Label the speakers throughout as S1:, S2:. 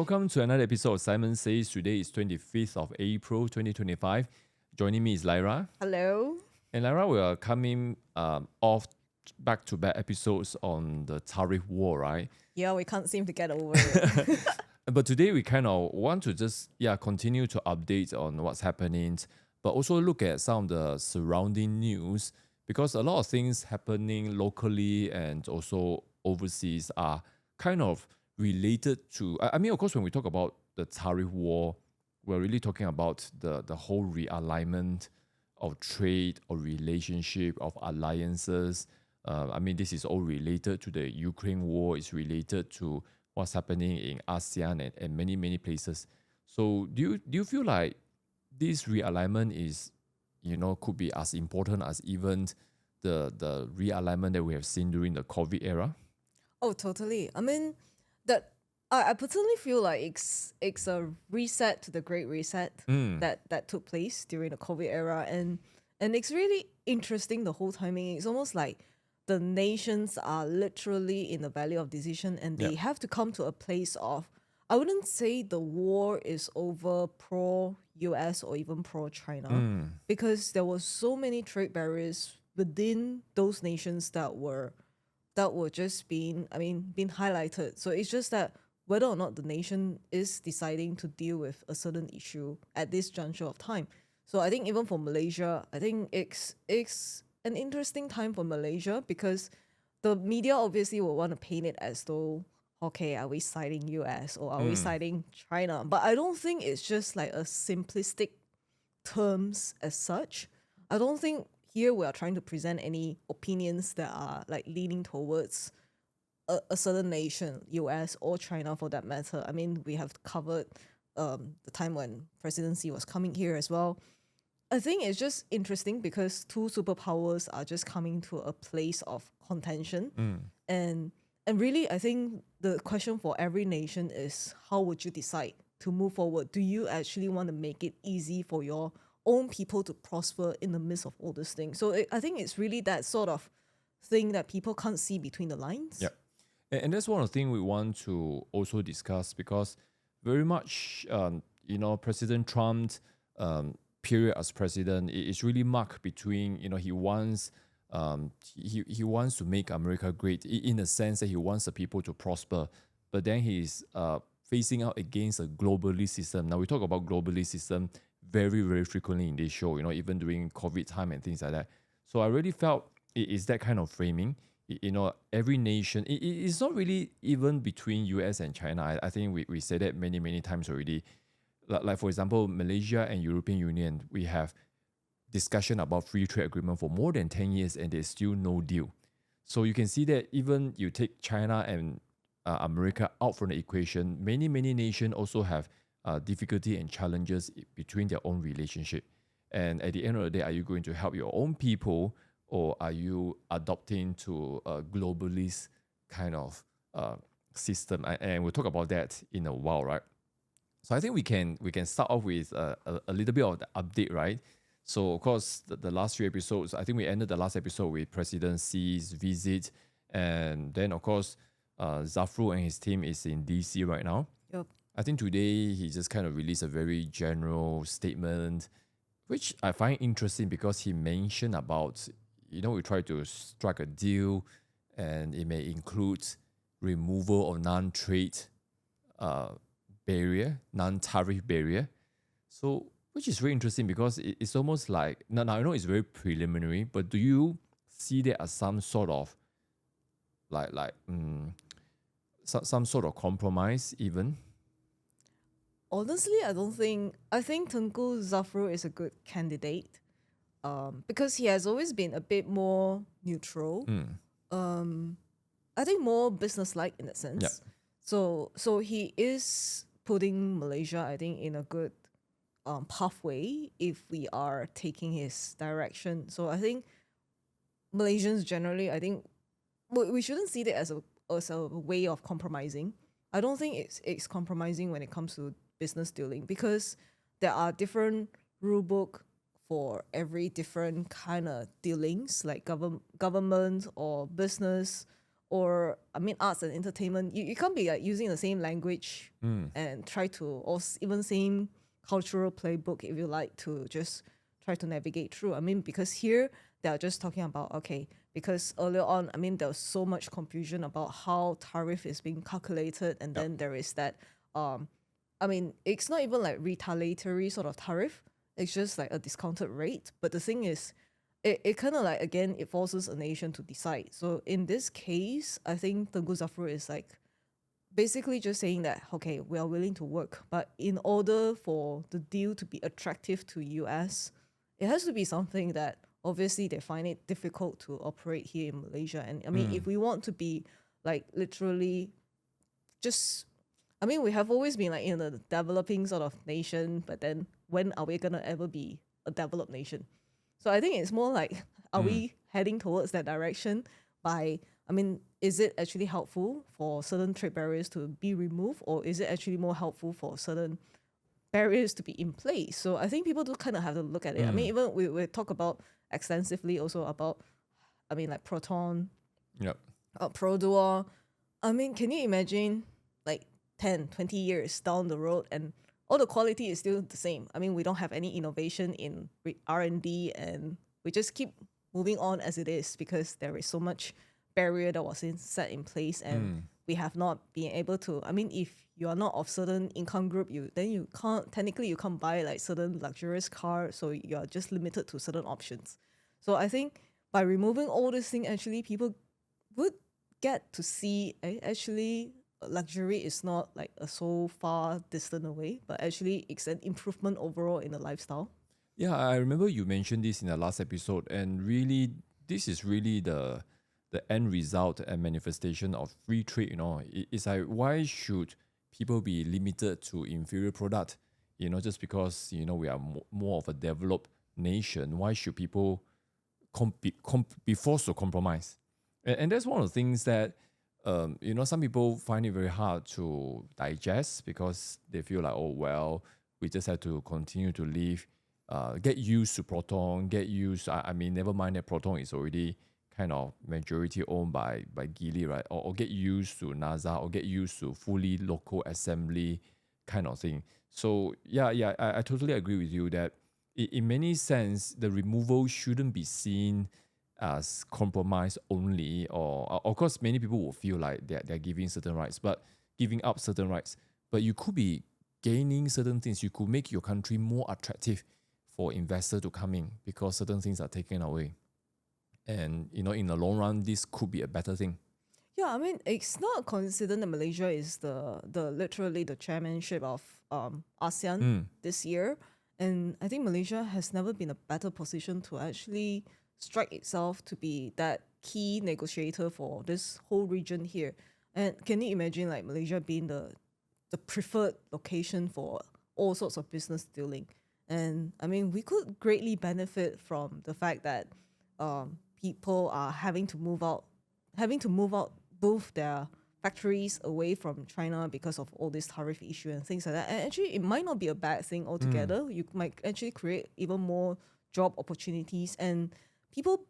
S1: welcome to another episode of Simon Says. Today is 25th of April 2025. Joining me is Lyra.
S2: Hello.
S1: And Lyra, we are coming off back-to-back episodes on the tariff war, right?
S2: Yeah, we can't seem to get over it.
S1: But today we kind of want to just continue to update on what's happening, but also look at some of the surrounding news, because a lot of things happening locally and also overseas are kind of related to, I mean, of course, when we talk about the tariff war, we're really talking about the whole realignment of trade or relationship of alliances. I mean, this is all related to the Ukraine war. It's related to what's happening in ASEAN and many places. So do you feel like this realignment is, could be as important as even the realignment that we have seen during the COVID era?
S2: Oh, totally. I mean, that I personally feel like it's a reset to the Great Reset that took place during the COVID era, and it's really interesting, the whole timing. It's almost like the nations are literally in the valley of decision, and they have to come to a place of, I wouldn't say the war is over pro-US or even pro-China, because there were so many trade barriers within those nations that were just being highlighted. So it's just that whether or not the nation is deciding to deal with a certain issue at this juncture of time. So I think even for Malaysia, I think it's an interesting time for Malaysia, because the media obviously will want to paint it as though, okay, are we siding US or are we siding China? But I don't think it's just like a simplistic terms as such. I don't think here we are trying to present any opinions that are like leaning towards a certain nation, US or China for that matter. I mean, we have covered the time when presidency was coming here as well. I think it's just interesting because two superpowers are just coming to a place of contention. And really, I think the question for every nation is, how would you decide to move forward? Do you actually want to make it easy for your own people to prosper in the midst of all these things? So I think it's really that sort of thing that people can't see between the lines.
S1: Yeah. And that's one of the things we want to also discuss, because very much, President Trump's period as president is really marked between, he wants he wants to make America great in the sense that he wants the people to prosper, but then he's facing out against a globalist system. Now we talk about globalist system very frequently in this show, even during COVID time and things like that. So I really felt it is that kind of framing. Every nation, it's not really even between US and China. I think we said that many times already. Like for example, Malaysia and European Union, we have discussion about free trade agreement for more than 10 years and there's still no deal. So you can see that even you take China and America out from the equation, many nations also have difficulty and challenges between their own relationship. And at the end of the day, are you going to help your own people, or are you adopting to a globalist kind of system? And we'll talk about that in a while, right? So I think we can start off with a little bit of the update, right? So of course, the last few episodes, I think we ended the last episode with President Xi's visit, and then of course, Zafrul and his team is in DC right now.
S2: Yep.
S1: I think today he just kind of released a very general statement, which I find interesting because he mentioned about, we try to strike a deal, and it may include removal of non-trade barrier, non-tariff barrier. So, which is very interesting because it's almost like, now I know it's very preliminary, but do you see that as some sort of some sort of compromise even?
S2: Honestly, I think Tengku Zafrul is a good candidate, because he has always been a bit more neutral. I think more business-like in that sense.
S1: Yep.
S2: So he is putting Malaysia, I think, in a good pathway if we are taking his direction. So I think Malaysians generally, I think we shouldn't see that as a way of compromising. I don't think it's compromising when it comes to business dealing, because there are different rule book for every different kind of dealings, like government or business or I mean arts and entertainment, you can't be like using the same language and try to, or even same cultural playbook, if you like, to just try to navigate through. I mean, because here they are just talking about, okay, because earlier on, I mean, there was so much confusion about how tariff is being calculated, and then there is that I mean, it's not even like retaliatory sort of tariff. It's just like a discounted rate. But the thing is, it kind of like, again, it forces a nation to decide. So in this case, I think Tengku Zafrul is like basically just saying that, okay, we are willing to work. But in order for the deal to be attractive to US, it has to be something that obviously they find it difficult to operate here in Malaysia. And I mean, if we want to be like literally just, I mean, we have always been like in a developing sort of nation, but then when are we gonna ever be a developed nation? So I think it's more like, are we heading towards that direction by, I mean, is it actually helpful for certain trade barriers to be removed, or is it actually more helpful for certain barriers to be in place? So I think people do kind of have to look at it. I mean, even we talk about extensively also about, I mean, like Proton, Produor. I mean, can you imagine like 10, 20 years down the road and all the quality is still the same? I mean, we don't have any innovation in R&D, and we just keep moving on as it is because there is so much barrier that was set in place, and we have not been able to, I mean, if you are not of certain income group, then you can't, technically you can't buy like certain luxurious car, so you are just limited to certain options. So I think by removing all this thing, actually people would get to see actually luxury is not like a so far distant away, but actually it's an improvement overall in the lifestyle.
S1: Yeah, I remember you mentioned this in the last episode, and really, this is really the end result and manifestation of free trade. It's like, why should people be limited to inferior product? Just because we are more of a developed nation, why should people be forced to compromise? And that's one of the things that some people find it very hard to digest, because they feel like, oh well, we just have to continue to live, get used to Proton, get used. I mean, never mind that Proton is already kind of majority owned by Geely, right? Or get used to NASA, or get used to fully local assembly kind of thing. So yeah, I totally agree with you that in many sense, the removal shouldn't be seen as compromise only, or of course many people will feel like they're giving certain rights, but giving up certain rights. But you could be gaining certain things. You could make your country more attractive for investor to come in because certain things are taken away. And in the long run, this could be a better thing.
S2: Yeah, I mean, it's not a coincidence that Malaysia is the literally the chairmanship of ASEAN this year. And I think Malaysia has never been a better position to actually strike itself to be that key negotiator for this whole region here. And can you imagine like Malaysia being the preferred location for all sorts of business dealing? And I mean, we could greatly benefit from the fact that people are having to move out both their factories away from China because of all this tariff issue and things like that. And actually, it might not be a bad thing altogether. You might actually create even more job opportunities, and people,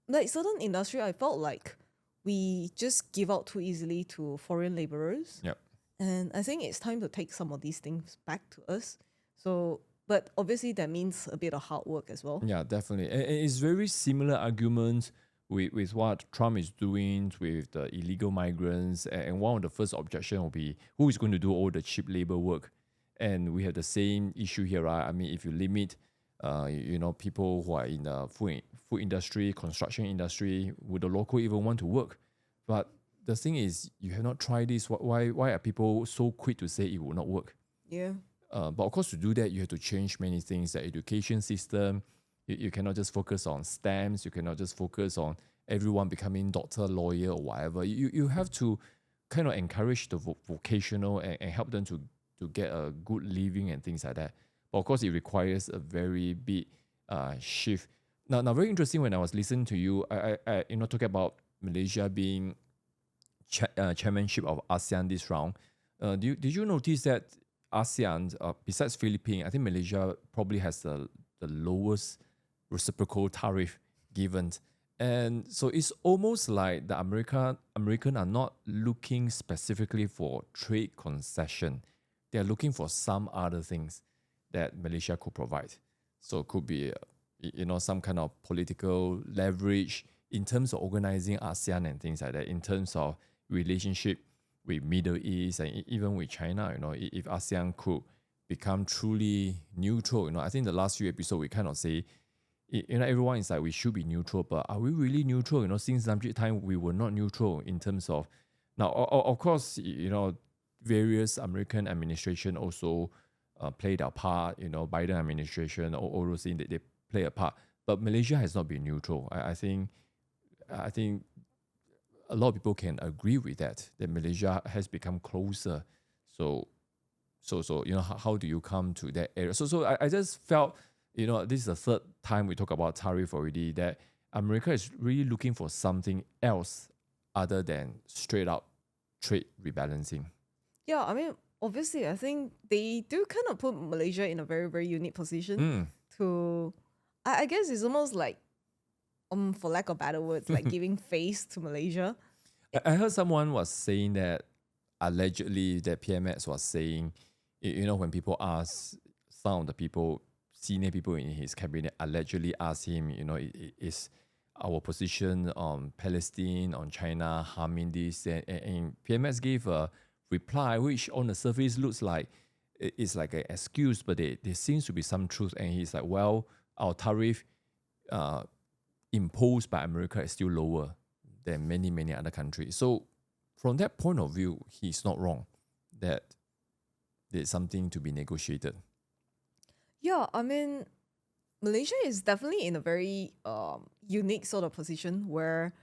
S2: like certain industry, I felt like we just give out too easily to foreign laborers.
S1: Yep.
S2: And I think it's time to take some of these things back to us. So, but obviously that means a bit of hard work as well.
S1: Yeah, definitely. And it's very similar argument with what Trump is doing with the illegal migrants. And one of the first objection will be, who is going to do all the cheap labor work? And we have the same issue here, right? I mean, if you limit, people who are in the food industry, construction industry, would the local even want to work? But the thing is, you have not tried this. Why are people so quick to say it will not work?
S2: Yeah.
S1: But of course, to do that, you have to change many things. The education system, you cannot just focus on STEMs. You cannot just focus on everyone becoming doctor, lawyer, or whatever. You have to kind of encourage the vocational and help them to get a good living and things like that. But of course, it requires a very big shift. Now, very interesting. When I was listening to you, I talking about Malaysia being chairmanship of ASEAN this round. Did you notice that ASEAN, besides Philippines, I think Malaysia probably has the lowest reciprocal tariff given. And so it's almost like the American are not looking specifically for trade concession. They're looking for some other things that Malaysia could provide. So it could be, some kind of political leverage in terms of organizing ASEAN and things like that, in terms of relationship with Middle East and even with China. If ASEAN could become truly neutral, I think the last few episodes we kind of say, everyone is like we should be neutral, but are we really neutral? Since Namjit time we were not neutral in terms of now. Of course, various American administration also played a part. Biden administration, all those things they play a part. But Malaysia has not been neutral. I think a lot of people can agree with that. That Malaysia has become closer. So how do you come to that area? So I just felt. This is the third time we talk about tariff already, that America is really looking for something else other than straight up trade rebalancing.
S2: Yeah, I mean, obviously, I think they do kind of put Malaysia in a very, very unique position to, I guess it's almost like, for lack of better words, like giving face to Malaysia.
S1: I heard someone was saying that allegedly that PMX was saying, when people ask, some of the people, senior people in his cabinet allegedly asked him, is our position on Palestine, on China harming this? And PMS gave a reply, which on the surface looks like it's like an excuse, but there seems to be some truth. And he's like, well, our tariff imposed by America is still lower than many, many other countries. So from that point of view, he's not wrong that there's something to be negotiated.
S2: Yeah, I mean, Malaysia is definitely in a very unique sort of position where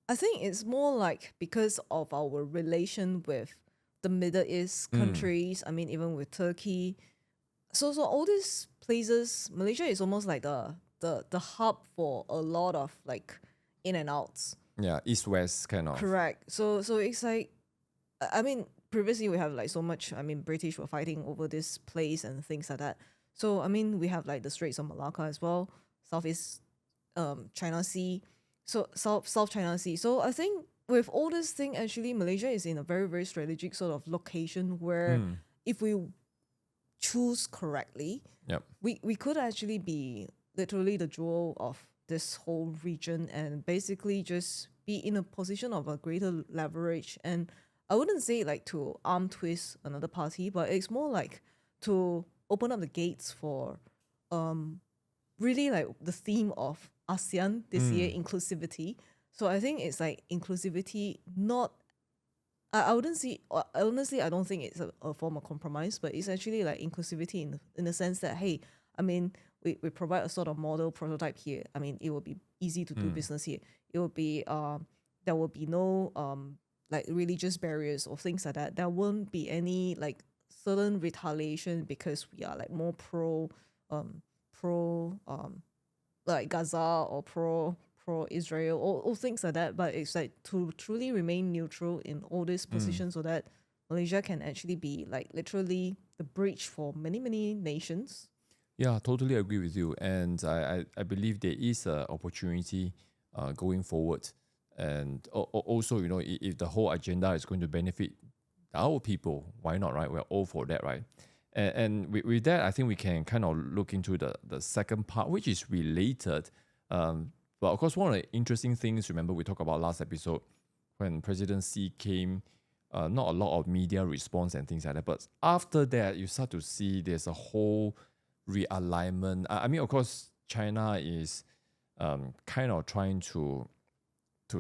S2: I think it's more like because of our relation with the Middle East countries, I mean, even with Turkey. So all these places, Malaysia is almost like the hub for a lot of like in and outs.
S1: Yeah, east-west kind of.
S2: Correct. So it's like, I mean, previously we have like so much, I mean, British were fighting over this place and things like that. So, I mean, we have like the Straits of Malacca as well, Southeast China Sea, so South China Sea. So I think with all this thing, actually, Malaysia is in a very, very strategic sort of location where if we choose correctly, we could actually be literally the jewel of this whole region and basically just be in a position of a greater leverage. And I wouldn't say like to arm twist another party, but it's more like to open up the gates for really like the theme of ASEAN this year, inclusivity. So I think it's like inclusivity, not, I wouldn't see, honestly, I don't think it's a form of compromise, but it's actually like inclusivity in the sense that, hey, I mean, we provide a sort of model prototype here. I mean, it will be easy to do business here. It will be, there will be no like religious barriers or things like that. There won't be any like certain retaliation because we are like more pro like Gaza or pro Israel or things like that. But it's like to truly remain neutral in all these positions so that Malaysia can actually be like literally the bridge for many, many nations.
S1: Yeah, totally agree with you. And I believe there is an opportunity going forward. And also, if the whole agenda is going to benefit our people, why not, right? We're all for that, right? And with that, I think we can kind of look into the second part, which is related. But of course, one of the interesting things, remember we talked about last episode, when President Xi came, not a lot of media response and things like that. But after that, you start to see there's a whole realignment. I mean, of course, China is kind of trying to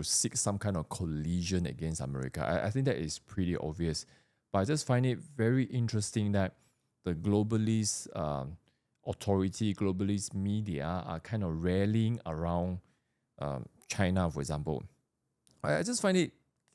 S1: seek some kind of collision against America. I think that is pretty obvious. But I just find it very interesting that the globalist authority, globalist media are kind of rallying around China, for example. I just find it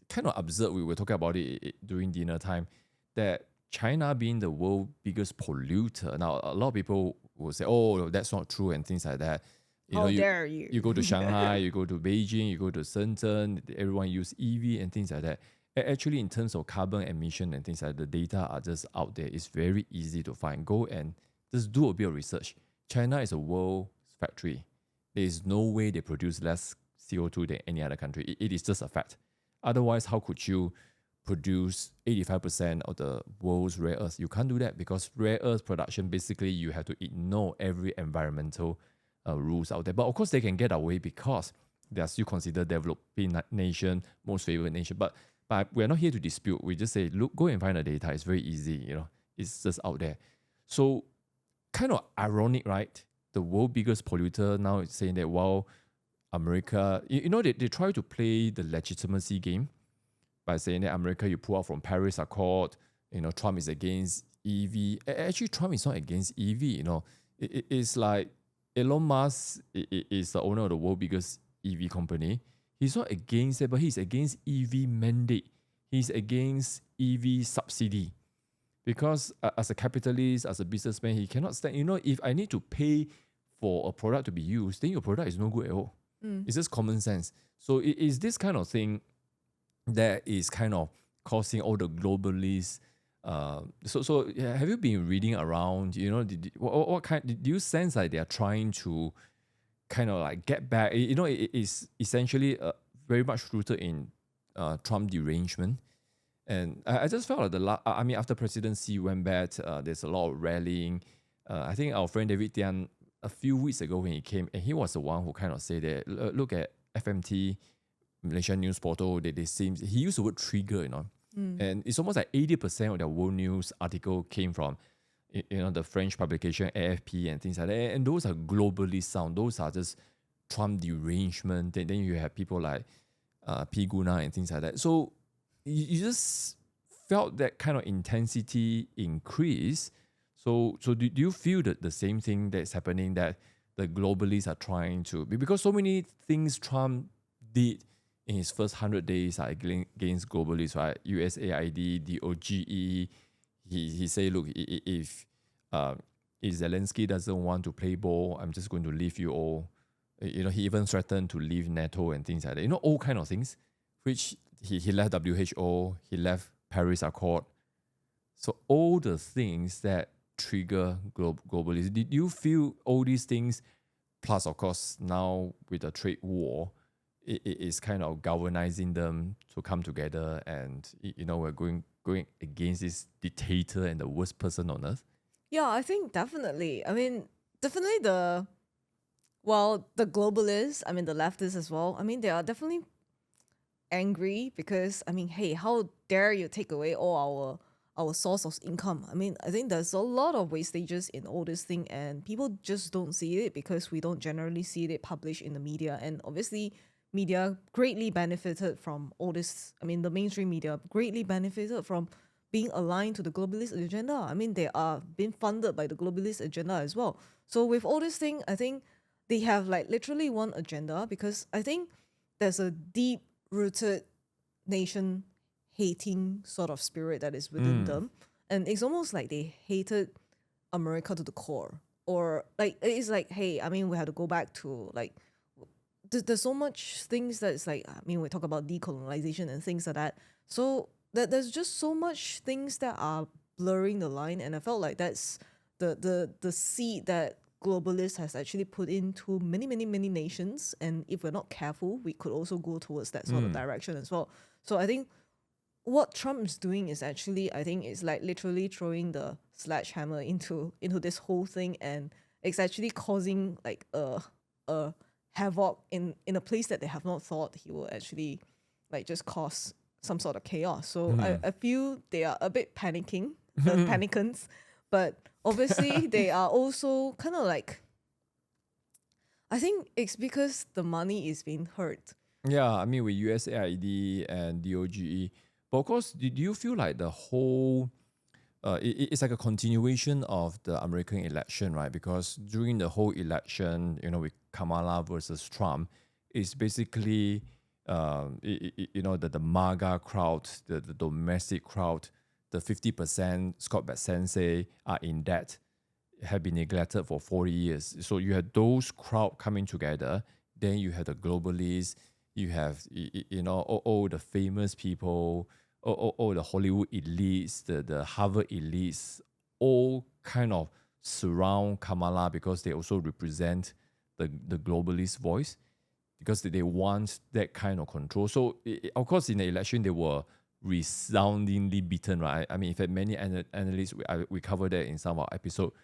S1: kind of absurd. We were talking about it during dinner time, that China being the world's biggest polluter. Now, a lot of people will say, oh, that's not true and things like that.
S2: How dare you?
S1: You go to Shanghai, you go to Beijing, you go to Shenzhen, everyone use EV and things like that. Actually, in terms of carbon emission and things like that, the data are just out there. It's very easy to find. Go and just do a bit of research. China is a world factory. There is no way they produce less CO2 than any other country. It is just a fact. Otherwise, how could you produce 85% of the world's rare earths? You can't do that because rare earth production, basically, you have to ignore every environmental rules out there. But of course, they can get away because they are still considered developing nation, most favored nation. But we're not here to dispute. We just say, look, go and find the data. It's very easy, it's just out there. So kind of ironic, right? The world biggest polluter now is saying that while America, they try to play the legitimacy game by saying that America, you pull out from Paris Accord, Trump is against EV. Actually, Trump is not against EV, it's like Elon Musk is the owner of the world biggest EV company. He's not against it, but he's against EV mandate. He's against EV subsidy. Because as a capitalist, as a businessman, he cannot stand, if I need to pay for a product to be used, then your product is no good at all. It's just common sense. So it is this kind of thing that is kind of causing all the globalists. So have you been reading around, what kind, do you sense like they are trying to kind of like get back? It is essentially very much rooted in Trump derangement. And I just felt like after President Xi went back, there's a lot of rallying. I think our friend David Tian, a few weeks ago when he came, and he was the one who kind of said that, look at FMT, Malaysian news portal, he used the word trigger, and it's almost like 80% of their world news article came from, the French publication AFP and things like that. And those are globally sound. Those are just Trump derangement. Then you have people like P. Guna and things like that. So you just felt that kind of intensity increase. So do you feel that the same thing that's happening, that the globalists are trying to, because so many things Trump did in his first 100 days are against globalists, right? USAID, DOGE. He say, look, if Zelensky doesn't want to play ball, I'm just going to leave you all. He even threatened to leave NATO and things like that. All kind of things, which he left WHO, he left Paris Accord. So all the things that trigger globalism. Did you feel all these things, plus of course now with the trade war, it is kind of galvanizing them to come together, and we're going against this dictator and the worst person on earth?
S2: Yeah, I think definitely. I mean, definitely the globalists, the leftists as well, they are definitely angry because, hey, how dare you take away all our source of income? I think there's a lot of wastages in all this thing, and people just don't see it because we don't generally see it published in the media. And obviously, media greatly benefited from all this. The mainstream media greatly benefited from being aligned to the globalist agenda. They are being funded by the globalist agenda as well. So with all this thing, I think they have like literally one agenda, because I think there's a deep-rooted nation-hating sort of spirit that is within them. And it's almost like they hated America to the core. Or like, it's like, hey, we have to go back to like, there's so much things that it's like, we talk about decolonization and things like that. So there's just so much things that are blurring the line, and I felt like that's the seed that globalists has actually put into many nations, and if we're not careful, we could also go towards that sort of direction as well. So I think what Trump is doing is actually, I think, is like literally throwing the sledgehammer into this whole thing, and it's actually causing like a havoc in a place that they have not thought he will actually like just cause some sort of chaos. So I feel they are a bit panicking, the panicants, but obviously they are also kind of like, I think it's because the money is being hurt.
S1: Yeah, with USAID and DOGE. But of course, do you feel like the whole, it's like a continuation of the American election, right? Because during the whole election, with Kamala versus Trump, it's basically, the MAGA crowd, the domestic crowd, the 50% Scott Bessent are in debt, have been neglected for 40 years. So you had those crowd coming together. Then you have the globalists. You have, all the famous people, all the Hollywood elites, the Harvard elites, all kind of surround Kamala because they also represent the globalist voice. because they want that kind of control. So of course, in the election, they were resoundingly beaten, right? I mean, in fact, many analysts, we covered that in some of our episodes.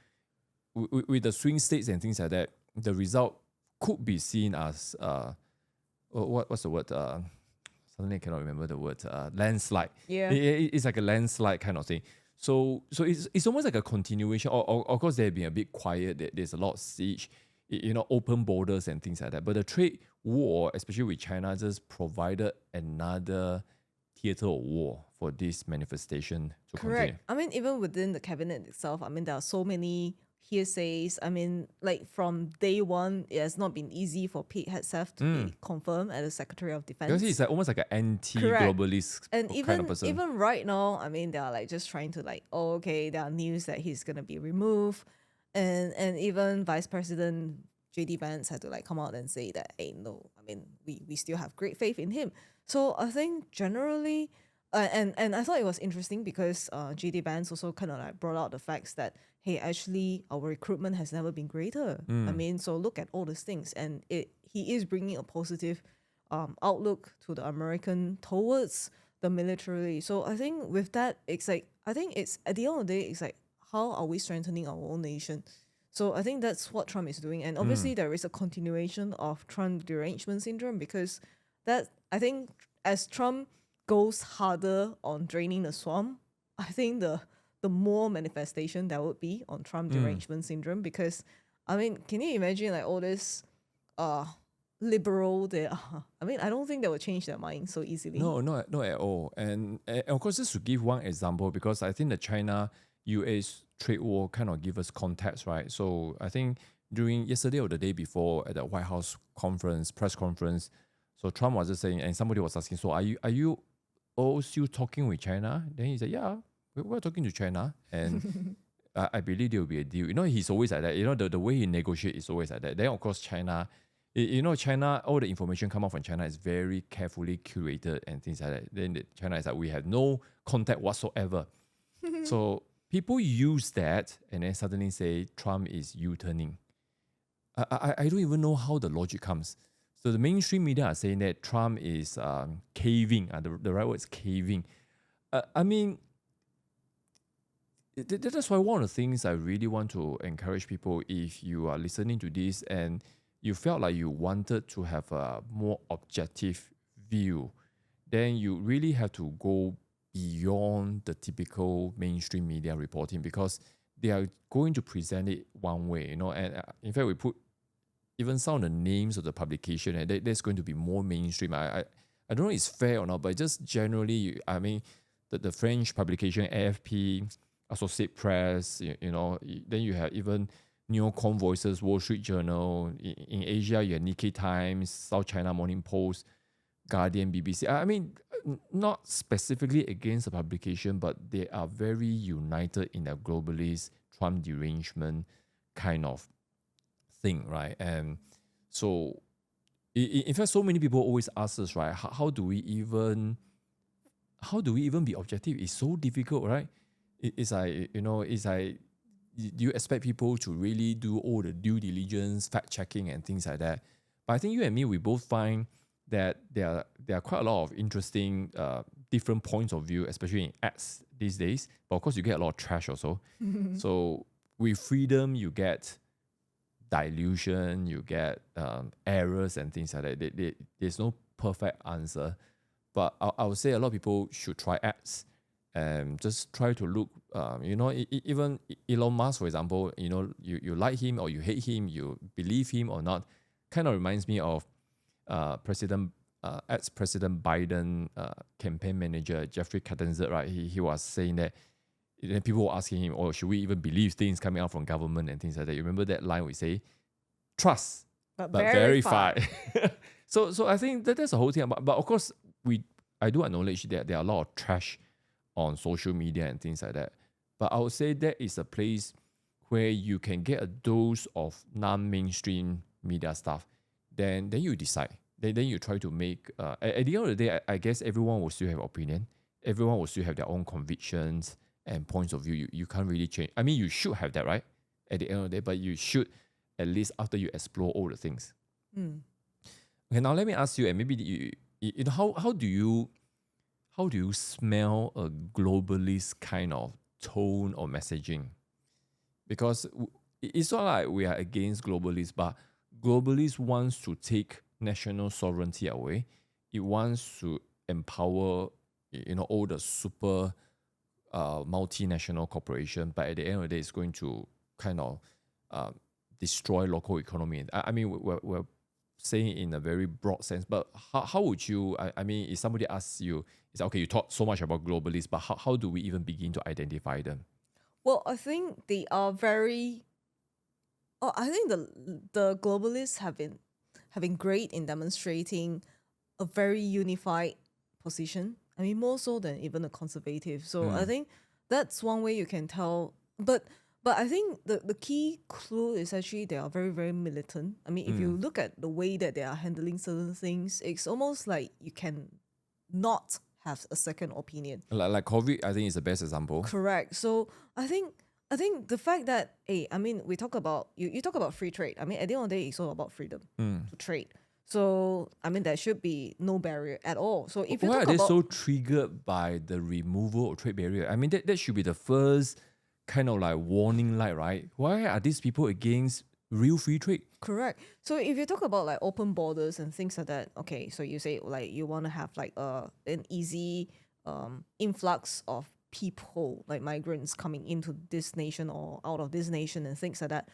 S1: With the swing states and things like that, the result could be seen as what's the word? Suddenly I cannot remember the word. Landslide.
S2: Yeah.
S1: It's like a landslide kind of thing. So it's almost like a continuation. Or of course, they've been a bit quiet. There's a lot of siege, open borders and things like that. But the trade war, especially with China, just provided another theater of war for this manifestation to
S2: Correct.
S1: continue.
S2: I mean, even within the cabinet itself, I mean, there are so many hearsays. I mean, like from day one, it has not been easy for Pete Hegseth to be confirmed as the Secretary of Defense.
S1: Because he's like almost like an anti-globalist
S2: And
S1: kind of person.
S2: even right now, I mean, they are like just trying to like, oh, okay, there are news that he's gonna be removed, and even Vice President JD Vance had to like come out and say that, hey, no, I mean, we still have great faith in him. So I think generally, and I thought it was interesting because JD Vance also kind of like brought out the facts that, hey, actually our recruitment has never been greater. I mean, so look at all these things, and he is bringing a positive outlook to the American towards the military. So I think with that, it's like, I think it's at the end of the day, it's like, how are we strengthening our own nation? So I think that's what Trump is doing. And obviously there is a continuation of Trump derangement syndrome, because that, I think as Trump goes harder on draining the swamp, I think the more manifestation there would be on Trump derangement syndrome. Because I mean, can you imagine like all this liberal they are? I mean, I don't think they will change their mind so easily.
S1: No, not at all. And of course, just to give one example, because I think the China-US trade war kind of give us context, right? So I think during yesterday or the day before at the White House press conference, so Trump was just saying, and somebody was asking, so are you all still talking with China? Then he said, yeah, we're talking to China, and I believe there will be a deal. He's always like that. The way he negotiates is always like that. Then of course China, China, all the information come out from China is very carefully curated and things like that. Then China is like, we have no contact whatsoever. So people use that and then suddenly say Trump is U-turning. I don't even know how the logic comes. So the mainstream media are saying that Trump is caving. The right word is caving. I mean, that's why one of the things I really want to encourage people, if you are listening to this and you felt like you wanted to have a more objective view, then you really have to go beyond the typical mainstream media reporting, because they are going to present it one way, and in fact we put even some of the names of the publication, and that's going to be more mainstream. I don't know if it's fair or not, but just generally, I mean, the French publication AFP, Associated Press, then you have even Neocon Voices, Wall Street Journal. In Asia, you have Nikkei Times, South China Morning Post, Guardian, BBC. I mean, not specifically against the publication, but they are very united in their globalist Trump derangement kind of thing, right? And so, in fact, so many people always ask us, right? How do we even be objective? It's so difficult, right? It's like, do you expect people to really do all the due diligence, fact checking, and things like that? But I think you and me, we both find that there are quite a lot of interesting different points of view, especially in ads these days. But of course, you get a lot of trash also. So with freedom, you get dilution, you get errors and things like that. There's no perfect answer. But I would say a lot of people should try ads and just try to look, even Elon Musk, for example, you like him or you hate him, you believe him or not, kind of reminds me of ex-President Biden campaign manager Jeffrey Katzenberg, right? He was saying that people were asking him, oh, should we even believe things coming out from government and things like that? You remember that line we say, trust, but verify. So I think that's the whole thing. But of course, I do acknowledge that there are a lot of trash on social media and things like that. But I would say that is a place where you can get a dose of non-mainstream media stuff. Then you decide. Then you try to make... at the end of the day, I guess everyone will still have opinion. Everyone will still have their own convictions and points of view. You can't really change. I mean, you should have that, right? At the end of the day, but you should, at least after you explore all the things. Okay, now let me ask you, and maybe you know how do you smell a globalist kind of tone or messaging? Because it's not like we are against globalists, but globalists wants to take national sovereignty away. It wants to empower, all the super multinational corporation, but at the end of the day, it's going to kind of destroy local economy. I mean, we're saying in a very broad sense, but how would you, I mean, if somebody asks you, it's okay, you talk so much about globalists, but how do we even begin to identify them?
S2: Well, I think they are very. Oh, I think the globalists have been great in demonstrating a very unified position. I mean, more so than even a conservative. So I think that's one way you can tell. But I think the key clue is actually they are very, very militant. I mean, if you look at the way that they are handling certain things, it's almost like you can not have a second opinion.
S1: Like COVID, I think is the best example.
S2: Correct. So I think the fact that I mean, we talk about you talk about free trade. I mean, at the end of the day, it's all about freedom to trade. So I mean, there should be no barrier at all. So if you
S1: Why
S2: talk
S1: are they
S2: about
S1: so triggered by the removal of trade barrier? I mean, that should be the first kind of like warning light, right? Why are these people against real free trade?
S2: correct. So if you talk about like open borders and things like that, okay, so you say like you want to have like an easy influx of people like migrants coming into this nation or out of this nation and things like that.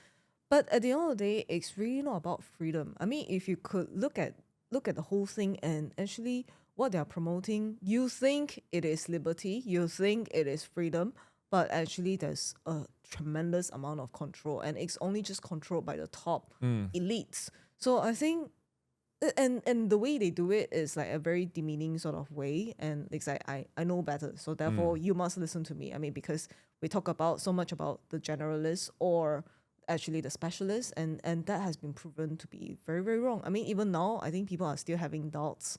S2: But at the end of the day, it's really not about freedom. I mean, if you could look at the whole thing and actually what they're promoting, you think it is liberty, you think it is freedom, but actually there's a tremendous amount of control, and it's only just controlled by the top elites. So I think and the way they do it is like a very demeaning sort of way, and it's like I know better, so therefore you must listen to me. I mean, because we talk about so much about the generalists or actually the specialists, and that has been proven to be very, very wrong. I mean, even now I think people are still having doubts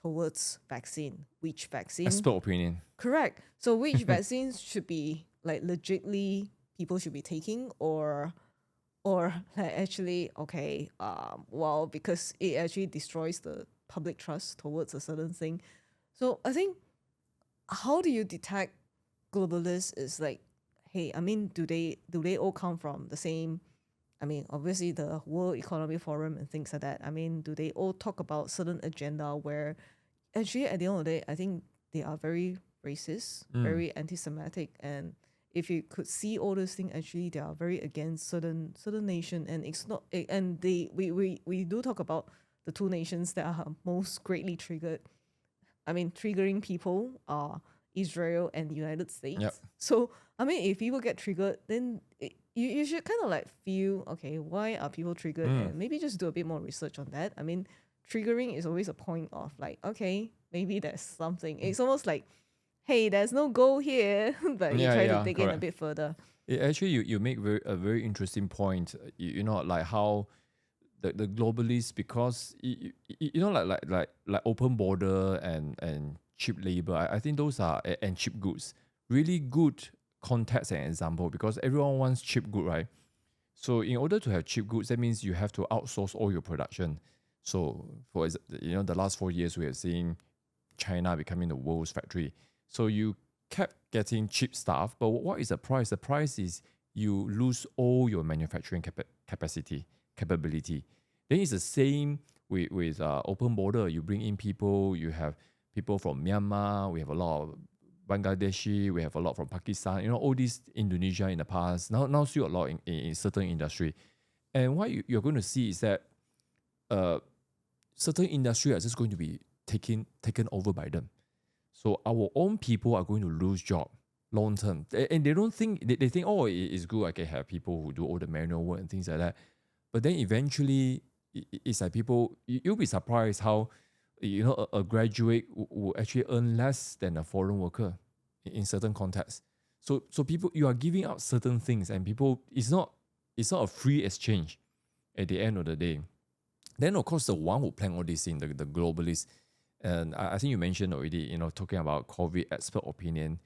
S2: towards vaccine, which vaccine.
S1: Expert opinion.
S2: Correct. So which vaccines should be like legitly people should be taking, or like actually okay, well, because it actually destroys the public trust towards a certain thing. So I think how do you detect globalists is like, hey, I mean, do they all come from the same? I mean, obviously the World Economic Forum and things like that. I mean, do they all talk about certain agenda where actually at the end of the day, I think they are very racist, very anti-Semitic, and if you could see all those things, actually they are very against certain nation, and it's not. And we do talk about the two nations that are most greatly triggered. I mean, triggering people are Israel and the United States.
S1: Yep.
S2: So I mean, if people get triggered, then you should kind of like feel okay. Why are people triggered? And maybe just do a bit more research on that. I mean, triggering is always a point of like, okay, maybe there's something. It's almost like, hey, there's no goal here, but you try to dig in a bit further.
S1: Actually, you make a very interesting point. You know, like how the globalists, because like open border and cheap labor. I think those are and cheap goods, really good context and example, because everyone wants cheap good, right? So in order to have cheap goods, that means you have to outsource all your production. So for the last 4 years we have seen China becoming the world's factory. So you kept getting cheap stuff, but what is the price? The price is you lose all your manufacturing capability. Then it's the same with open border. You bring in people, you have people from Myanmar, we have a lot of Bangladeshi, we have a lot from Pakistan, all these Indonesia in the past, now still a lot in certain industry. And what you're going to see is that certain industry are just going to be taken over by them. So our own people are going to lose job long term. And they don't think, they think, oh, it's good, I can have people who do all the manual work and things like that. But then eventually, it's like people, you'll be surprised how, a graduate will actually earn less than a foreign worker in certain contexts. So people, you are giving out certain things, and people, it's not a free exchange at the end of the day. Then, of course, the one who plan all these things, the globalists, and I think you mentioned already, talking about COVID expert opinion,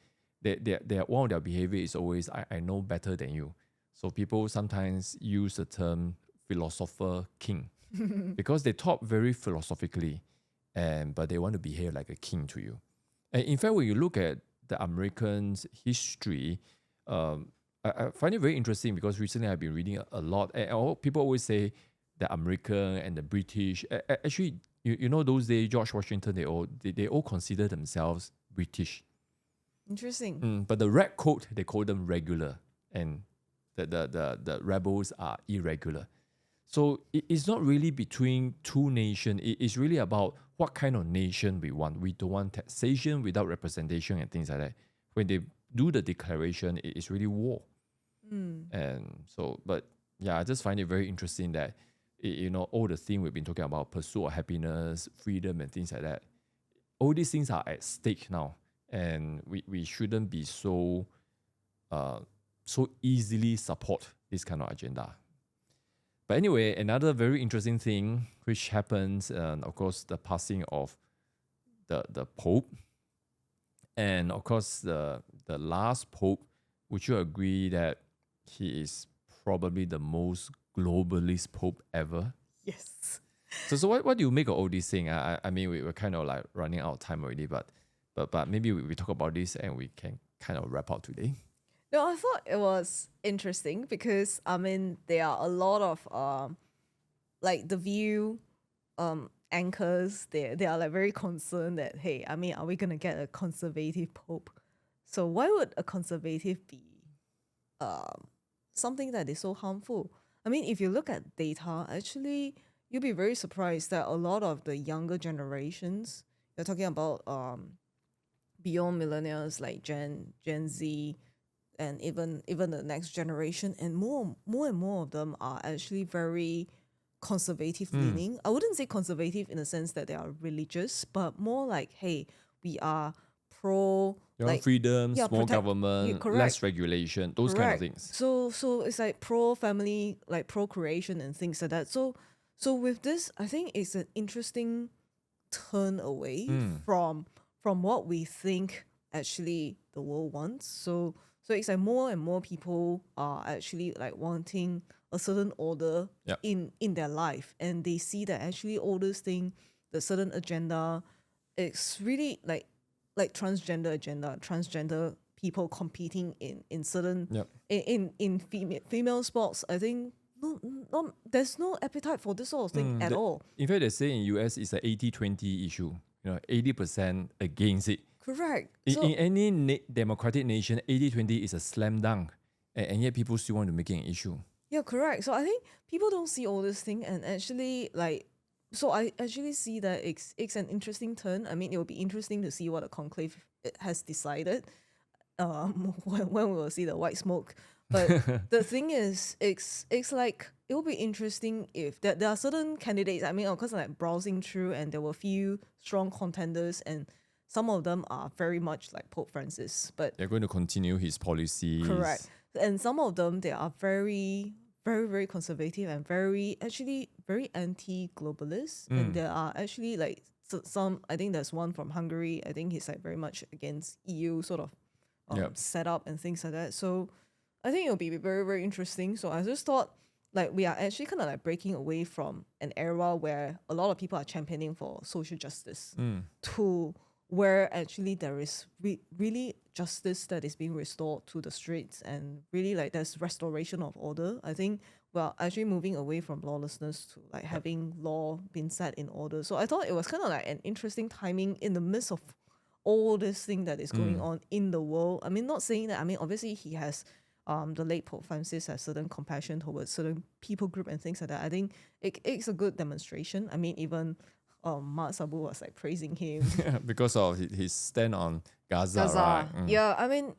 S1: one of their behavior is always, I know better than you. So people sometimes use the term philosopher king. because they talk very philosophically, but they want to behave like a king to you. And in fact, when you look at the Americans' history, I find it very interesting because recently I've been reading a lot. And people always say the American and the British. Actually, you know, those days George Washington, they all consider themselves British.
S2: Interesting.
S1: But the red coat, they call them regular, and the rebels are irregular. So it's not really between two nations. It's really about what kind of nation we want. We don't want taxation without representation and things like that. When they do the declaration, it's really war. And so, but yeah, I just find it very interesting that, you know, all the things we've been talking about, pursuit of happiness, freedom, and things like that, all these things are at stake now. And we shouldn't be so easily support this kind of agenda. But anyway, another very interesting thing which happens, of course, the passing of the Pope. And of course, the last Pope, would you agree that he is probably the most globalist Pope ever?
S2: Yes.
S1: So what do you make of all these things? I mean, we're kind of like running out of time already, but maybe we talk about this and we can kind of wrap up today.
S2: No, I thought it was interesting because I mean there are a lot of like the View anchors. They are like very concerned that, hey, I mean, are we gonna get a conservative Pope? So why would a conservative be something that is so harmful? I mean, if you look at data, actually you'll be very surprised that a lot of the younger generations, you're talking about beyond millennials like Gen Z, and even the next generation, and more and more of them are actually very conservative leaning. I wouldn't say conservative in the sense that they are religious, but more like, hey, we are pro like
S1: freedom, small
S2: protect-
S1: government,
S2: correct.
S1: less regulation, those kind of things.
S2: So it's like pro family, like procreation and things like that. So with this, I think it's an interesting turn away from what we think actually the world wants. So it's like more and more people are actually like wanting a certain order in their life, and they see that actually all this thing, the certain agenda, it's really like transgender agenda, transgender people competing in certain in female sports. I think no, there's no appetite for this sort of thing at all.
S1: In fact, they say in US it's an 80-20 issue. 80% against it.
S2: Correct.
S1: In any democratic nation, 80-20 is a slam dunk, and yet people still want to make it an issue.
S2: Yeah, correct. So I think people don't see all this thing, and actually so I actually see that it's an interesting turn. I mean, it will be interesting to see what the conclave has decided when we will see the white smoke. But the thing is, it's like it will be interesting if there are certain candidates. I mean, of course, like browsing through, and there were a few strong contenders, and some of them are very much like Pope Francis. But
S1: they're going to continue his policies.
S2: Correct. And some of them, they are very, very, very conservative and very anti-globalist. And there are actually like some, I think there's one from Hungary. I think he's like very much against EU sort of setup and things like that. So I think it'll be very, very interesting. So I just thought like we are actually kind of like breaking away from an era where a lot of people are championing for social justice to where actually there is really justice that is being restored to the streets, and really like there's restoration of order. I think we're actually moving away from lawlessness to like having law being set in order. So I thought it was kind of like an interesting timing in the midst of all this thing that is going on in the world. I mean, not saying that, I mean, obviously he has, the late Pope Francis has certain compassion towards certain people group and things like that. I think it's a good demonstration. I mean, even Mat Sabu was like praising him
S1: because of his stand on Gaza. Right?
S2: Yeah, I mean,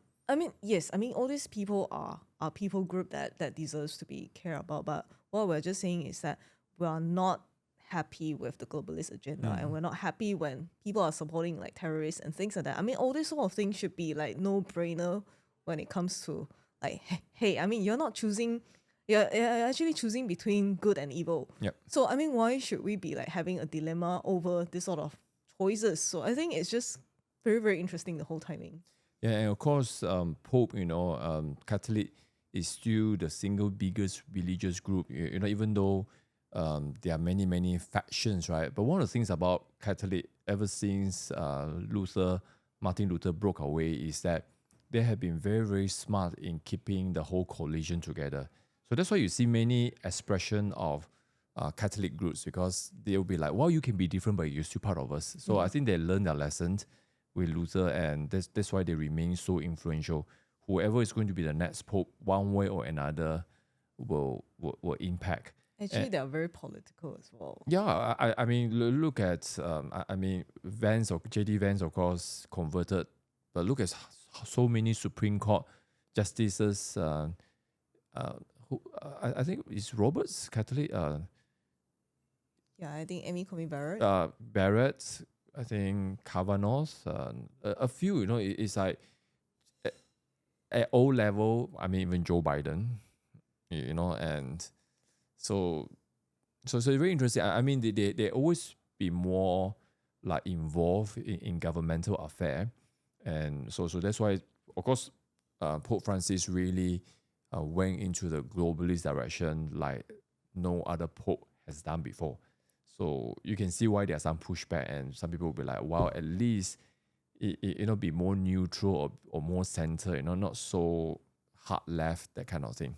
S2: yes, I mean, all these people are people group that deserves to be cared about. But what we're just saying is that we are not happy with the globalist agenda, and we're not happy when people are supporting like terrorists and things like that. I mean, all these sort of things should be like no brainer when it comes to like, hey, I mean, you're not choosing. You're actually choosing between good and evil.
S1: Yep.
S2: So, I mean, why should we be like having a dilemma over this sort of choices? So, I think it's just very, very interesting, the whole timing.
S1: Yeah, and of course, Pope, Catholic is still the single biggest religious group. Even though there are many factions, right? But one of the things about Catholic, ever since Martin Luther broke away, is that they have been very smart in keeping the whole coalition together. So that's why you see many expression of Catholic groups, because they'll be like, well, you can be different, but you're still part of us. So I think they learned their lesson with Luther, and that's why they remain so influential. Whoever is going to be the next pope, one way or another, will impact.
S2: Actually, they are very political as well.
S1: Yeah, I mean, look at I mean, Vance or JD Vance, of course, converted, but look at so many Supreme Court justices. Who I think is Roberts Catholic.
S2: Yeah, I think Amy Coney Barrett.
S1: Barrett. I think Kavanaugh. A few. It's like at O level. I mean, even Joe Biden. And so it's very interesting. I mean, they always be more like involved in governmental affair, and so that's why, of course, Pope Francis really went into the globalist direction like no other pope has done before. So you can see why there's some pushback, and some people will be like, "Well, at least be more neutral or more center, not so hard left, that kind of thing."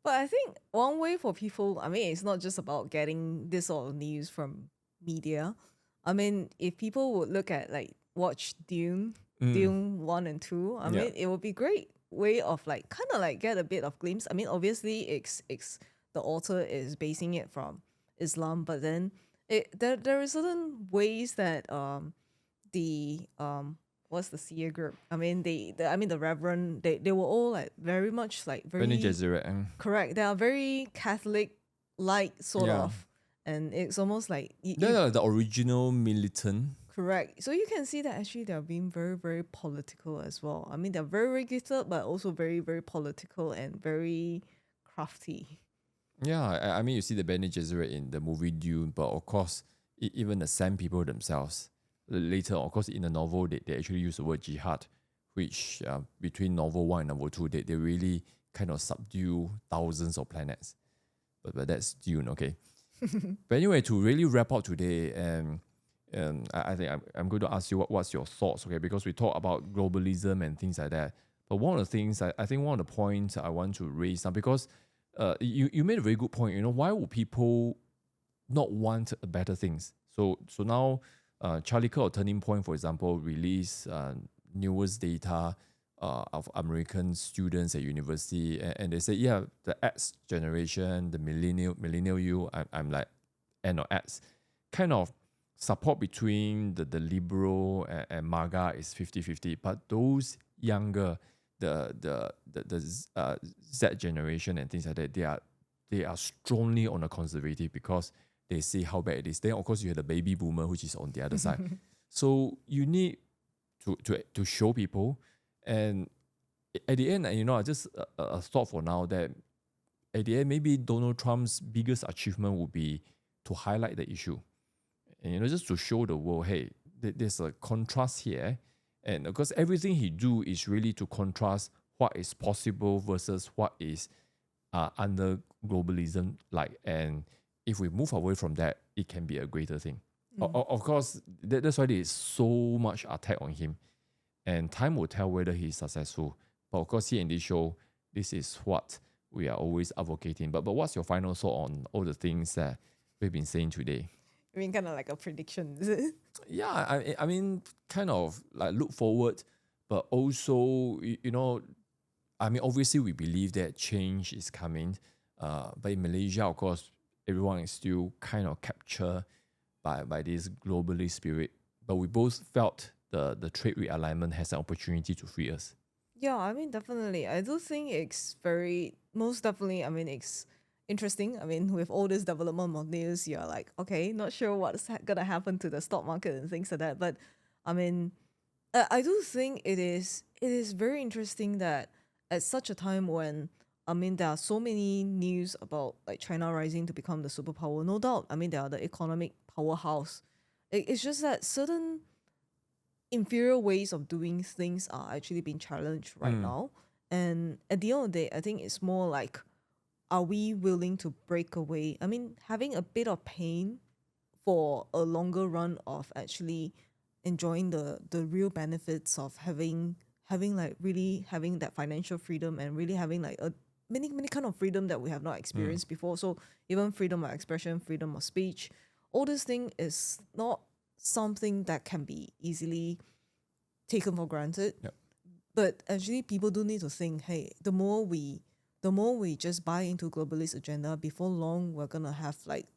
S2: But I think one way for people, I mean, it's not just about getting this sort of news from media. I mean, if people would look at watch Dune 1 and 2, I mean, it would be great way of kind of get a bit of glimpse. I mean, obviously it's the author is basing it from Islam, but then there are certain ways that the what's the seer group? I mean, the Reverend, they were all very much very
S1: Bene Gesserit.
S2: correct. They are very Catholic sort of, and it's almost like
S1: they're the original militant.
S2: Correct. So you can see that actually they're being very political as well. I mean, they're very gifted, but also very political and very crafty.
S1: Yeah, I mean, you see the Bene Gesserit in the movie Dune, but of course, even the Sand people themselves. Later, of course, in the novel, they actually use the word jihad, which between novel 1 and novel 2, they really kind of subdue thousands of planets. But that's Dune, okay? But anyway, to really wrap up today, I think I'm going to ask you what's your thoughts, okay? Because we talk about globalism and things like that. But one of the things, I think one of the points I want to raise now, because you made a very good point. Why would people not want better things? So now, Charlie Kirk or Turning Point, for example, released newest data of American students at university, and they say, yeah, the X generation, the millennial you, I'm like N or X, kind of support between the liberal and MAGA is 50-50, but those younger, the Z generation and things like that, they are strongly on the conservative because they see how bad it is. Then of course you have the baby boomer, which is on the other side. So you need to show people, and at the end, just a thought for now that at the end, maybe Donald Trump's biggest achievement would be to highlight the issue, and just to show the world, hey, there's a contrast here, and of course everything he do is really to contrast what is possible versus what is under globalism and if we move away from that, it can be a greater thing. Of course, that's why there is so much attack on him, and time will tell whether he's successful. But of course, here in this show, this is what we are always advocating. But what's your final thought on all the things that we've been saying today?
S2: I mean, kind of like a prediction, is it?
S1: Yeah, I mean, kind of like look forward, but also, I mean, obviously we believe that change is coming. But in Malaysia, of course, everyone is still kind of captured by this globalist spirit. But we both felt the trade realignment has an opportunity to free us.
S2: Yeah, I mean, definitely. I do think it's most definitely, I mean, it's interesting. I mean, with all this development of news, you're like, okay, not sure what's going to happen to the stock market and things like that. But I mean, I do think it is very interesting that at such a time when, I mean, there are so many news about China rising to become the superpower. No doubt. I mean, they are the economic powerhouse. It's just that certain inferior ways of doing things are actually being challenged right now. And at the end of the day, I think it's more like are we willing to break away? I mean, having a bit of pain for a longer run of actually enjoying the real benefits of having like really having that financial freedom and really having like a many kind of freedom that we have not experienced before. So even freedom of expression, freedom of speech, all this thing is not something that can be easily taken for granted.
S1: Yep.
S2: But actually people do need to think, hey, the more we just buy into globalist agenda, before long we're gonna have like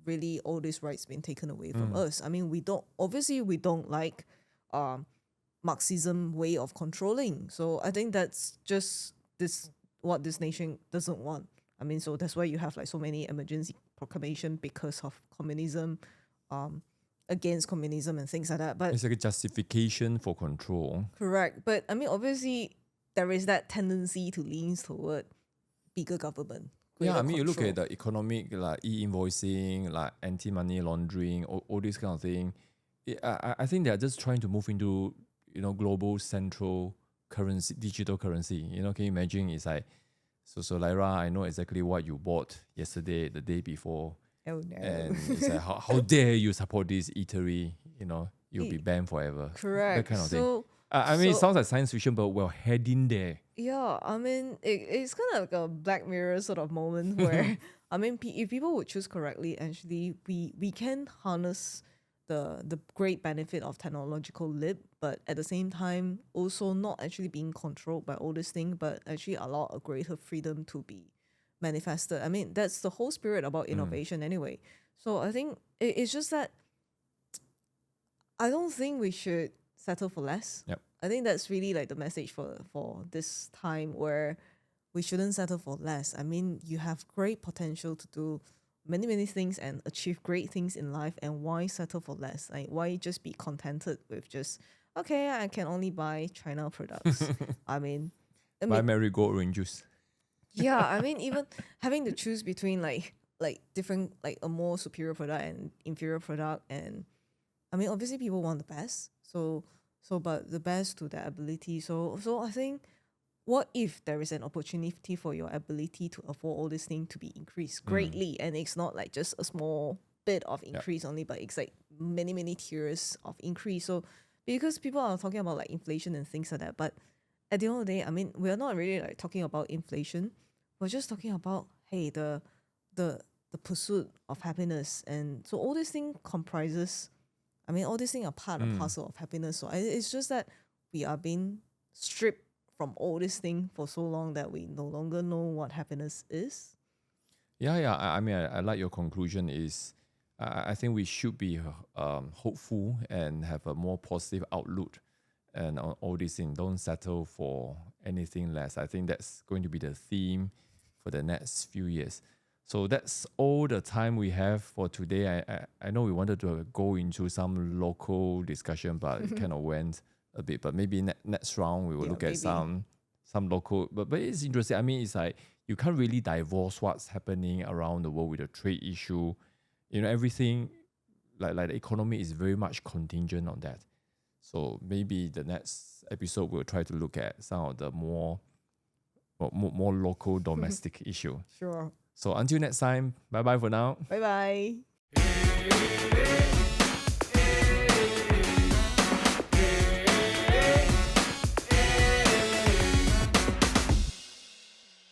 S2: really all these rights being taken away from us. I mean, we don't like Marxism way of controlling. So I think that's just what this nation doesn't want. I mean, so that's why you have like so many emergency proclamation because of communism, against communism and things like that. But
S1: It's like a justification for control.
S2: correct. But I mean, obviously there is that tendency to lean toward bigger government.
S1: Yeah, I
S2: greater
S1: mean, you look
S2: control.
S1: at the economic, like e-invoicing, like anti-money laundering, all this kind of thing. I think they're just trying to move into, global central currency, digital currency. Can you imagine? It's like, so Lyra, I know exactly what you bought yesterday, the day before.
S2: Oh no.
S1: And it's like, how dare you support this eatery? You'll be banned forever.
S2: Correct.
S1: That kind of thing.
S2: So
S1: I mean, it sounds like science fiction, but we're heading there.
S2: yeah, I mean, it's kind of like a Black Mirror sort of moment where, I mean, if people would choose correctly, actually, we can harness the great benefit of technological leap, but at the same time, also not actually being controlled by all this thing, but actually allow a greater freedom to be manifested. I mean, that's the whole spirit about innovation anyway. So I think it's just that I don't think we should settle for less.
S1: Yep.
S2: I think that's really like the message for this time, where we shouldn't settle for less. I mean, you have great potential to do many things and achieve great things in life, and why settle for less? Like, why just be contented with just, okay, I can only buy China products. I mean,
S1: Buy marigold orange juice.
S2: yeah, I mean, even having to choose between like different, like a more superior product and inferior product, and I mean, obviously people want the best. So but the best to their ability. So I think, what if there is an opportunity for your ability to afford all this thing to be increased greatly, and it's not like just a small bit of increase only, but it's like many tiers of increase. So because people are talking about like inflation and things like that, but at the end of the day, I mean, we're not really like talking about inflation. We're just talking about, hey, the pursuit of happiness, and so all this thing comprises. I mean, all these things are part and parcel of happiness. So it's just that we are being stripped from all this thing for so long that we no longer know what happiness is.
S1: Yeah. I mean, I like your conclusion. Is I think we should be hopeful and have a more positive outlook, and on all these things. Don't settle for anything less. I think that's going to be the theme for the next few years. So that's all the time we have for today. I know we wanted to go into some local discussion, but it kind of went a bit. But maybe next round we will look at some local. But it's interesting. I mean, it's like you can't really divorce what's happening around the world with the trade issue. Everything like the economy is very much contingent on that. So maybe the next episode we'll try to look at some of the more local domestic issue.
S2: Sure.
S1: So until next time, bye-bye for now.
S2: Bye-bye.